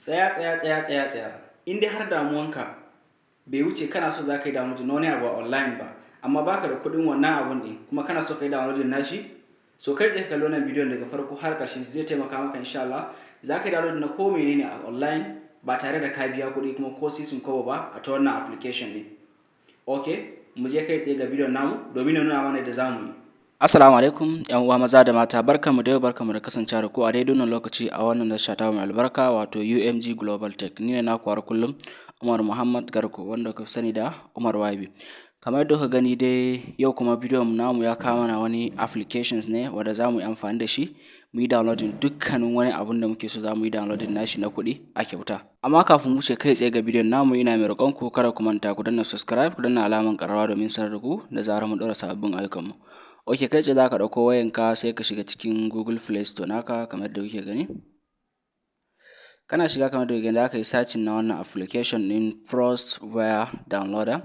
Tsaya. In dai har damuwanka bai wuce kana so za ka yi downloading na wani abu online ba, amma baka da kuɗin wannan abun ɗin kuma kana so ka yi downloading nashi, so kai tsaye ka kalli wannan bidiyon daga farko har ƙarshe zai taimaka maka insha Allah. Za ka yi downloading na ko menene a online ba tare da ka biya kuɗi kuma ko sisin kobo ba a ta wannan application ɗin. Okay, mu je kai tsaye ga bidiyon namu domin na nuna mana yadda za mu yi. Assalamu alaikum yan uwa maza da mata, barkamu da yau, barkamu da kasancewa da ku a daidai wannan lokaci a wannan tasha ta mai albarka wato UMG Global Tech. Ni ne naku har kullum Umar Muhammad Garko, wanda kuka sani da Umar Wabi. Kamar yadda kuka gani dai, yau kuma bidiyon namu ya kawo mana wani applications ne wanda za mu yi amfani da shi mu yi downloading dukkanin wani abun da muke so za mu yi downloading nashi na kuɗi a kyauta. Amma kafin mu wuce kai tsaye ga bidiyon namu, ina mai roƙon ku kada ku manta ku danna subscribe, ku danna alaman ƙararrawa domin sanar da ku da zarar mun ɗora sababbin ayyukanmu. Ok, kai tsaye za ka ɗauko wayanka sai ka shiga cikin Google Play Store naka kamar da kuke gani. Kana shiga kamar da kuke gani, za ka yi searching na wannan application ɗin Frostware Downloader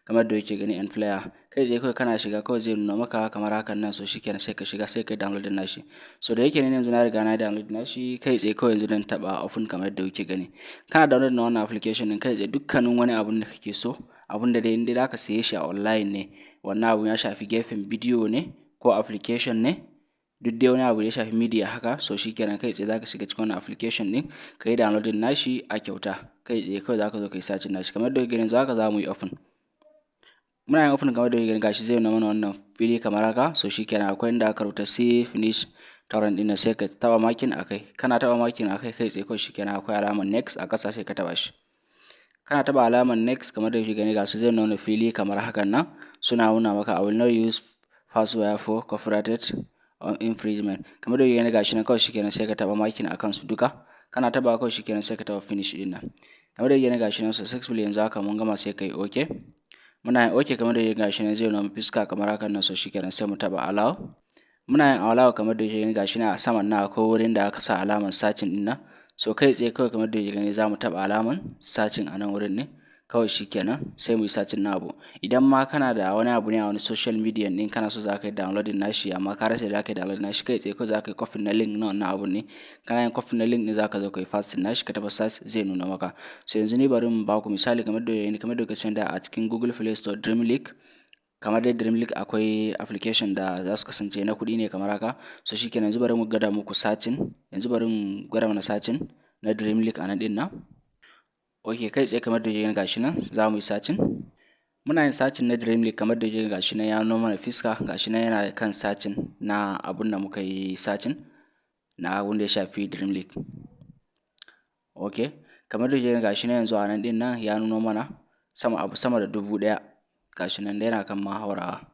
kamar da kuke gani and player. Kai tsaye kawai kana shiga kawai zai nuna maka kamar hakan nan, so shikenan sai ka shiga sai ka download nashi. So da yake ne yanzu na riga na download nashi, kai tsaye kawai yanzu dan taba open kamar da kuke gani. Kana download na wannan application din, kai tsaye dukkanin wani abun da kake so, abun da dai inda zaka siye shi a online ne, wannan abun ya shafi gefen bidiyo ne ko application ne, duk dai wani abu da ya shafi media haka, so shikenan kai tsaye zaka shiga cikin wannan application din ka yi downloading nashi a kyauta. Kai tsaye kawai zaka zo ka yi searching nashi kamar da kuke gani. Zaka za mu yi open. Muna yin open kamar da kuke gani, gashi zai nuna mana wannan fili kamar haka, so shikenan akwai inda aka rubuta see finish torrent din, sai ka taba makin akai. Kana taba makin akai, kai tsaye kawai shikenan akwai alamar next a ƙasa sai ka taba shi. Kana taba alamar next kamar da kuke gani, gashi zai nuna fili kamar hakan nan, suna nuna maka I will not use password for copyrighted or infringement. Kamar da kuke gani gashi nan, kawai shikenan sai ka taba makin akan su duka. Kana taba kawai shikenan sai ka taba finish din nan. Kamar da kuke gani gashi nan successfully yanzu haka mun gama, sai kai okay. Muna yin okay kamar da kuke gashi nan zai nuna fiska kamar hakan nan, so shikenan sai mu taba allow. Muna yin allow kamar da kuke gani gashi nan a saman nan akwai wurin da aka sa alamar searching din nan, so kai tsaye kawai kamar da kuke gani za mu taba alamar searching a nan wurin ne, kawai shikenan sai mu yi searching na abu. Idan ma kana da wani abu ne a wani social media din kana so za ka yi downloading nashi amma ka rasa da za ka yi downloading nashi, kai tsaye kawai za ka yi copy na link na wannan abun ne. Kana yin copy na link ne, za ka zo ka yi pasting nashi, ka taba search zai nuna maka. So yanzu ni bari mu ba ku misali kamar da kuka sani da a cikin Google Play Store Dreamlink. Kamar dai Dreamlink akwai application da za su kasance na kuɗi ne kamar haka, so shikenan yanzu bari mu gwada muku searching. Yanzu bari mu gwada mana searching na Dreamlink a nan din nan. Ok, kai tsaye kamar da kuke gani gashi nan za mu yi searching. Muna yin searching na Dreamlink kamar da kuke gani gashi nan ya nuna mana fiska, gashi nan yana kan searching na abun da muka yi searching na abun da ya shafi Dreamlink. Ok, kamar da kuke gani gashi nan yanzu a nan din nan ya nuna mana sama da 1000 gashi nan da yana kan mahaurawa.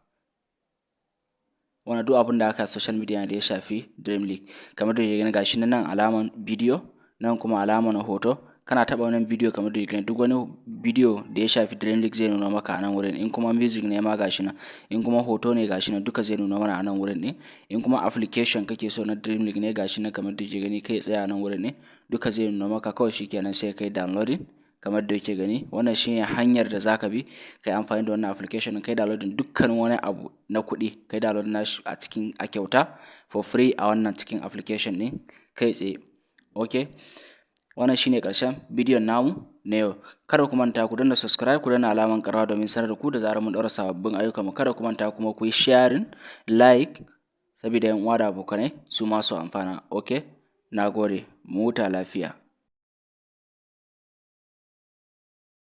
Wannan duk abun da aka social media da ya shafi Dreamlink. Kamar da kuke gani gashi nan alaman bidiyo, nan kuma alaman hoto. Kana taba wannan bidiyo kamar da kuke gani, duk wani bidiyo da ya shafi Dreamlink zai nuna maka a nan wurin. In kuma music ne ma gashi nan, in kuma hoto ne gashi nan, duka zai nuna mana a nan wurin ne. In kuma application kake so na Dreamlink ne gashi nan kamar da kuke gani, kai tsaye a nan wurin ne, duka zai nuna maka. Kawai shikenan sai kai downloading kamar da kuke gani. Wannan shine hanyar da zaka bi kai amfani da wannan application, kai downloading dukkanin wani abu na kuɗi, kai downloading nashi a kyauta for free a wannan cikin application din kai tsaye. Okay, wannan shine ƙarshen bidiyon namu na yau. Kada ku manta ku danna subscribe, ku danna alaman ƙararrawa domin sanar da ku da zarar mun ɗora sababbin ayyukanmu. Kada ku manta kuma ku yi sharing, like, saboda yan uwa da abokanai su ma su amfana. Okay, nagode, mu huta lafiya.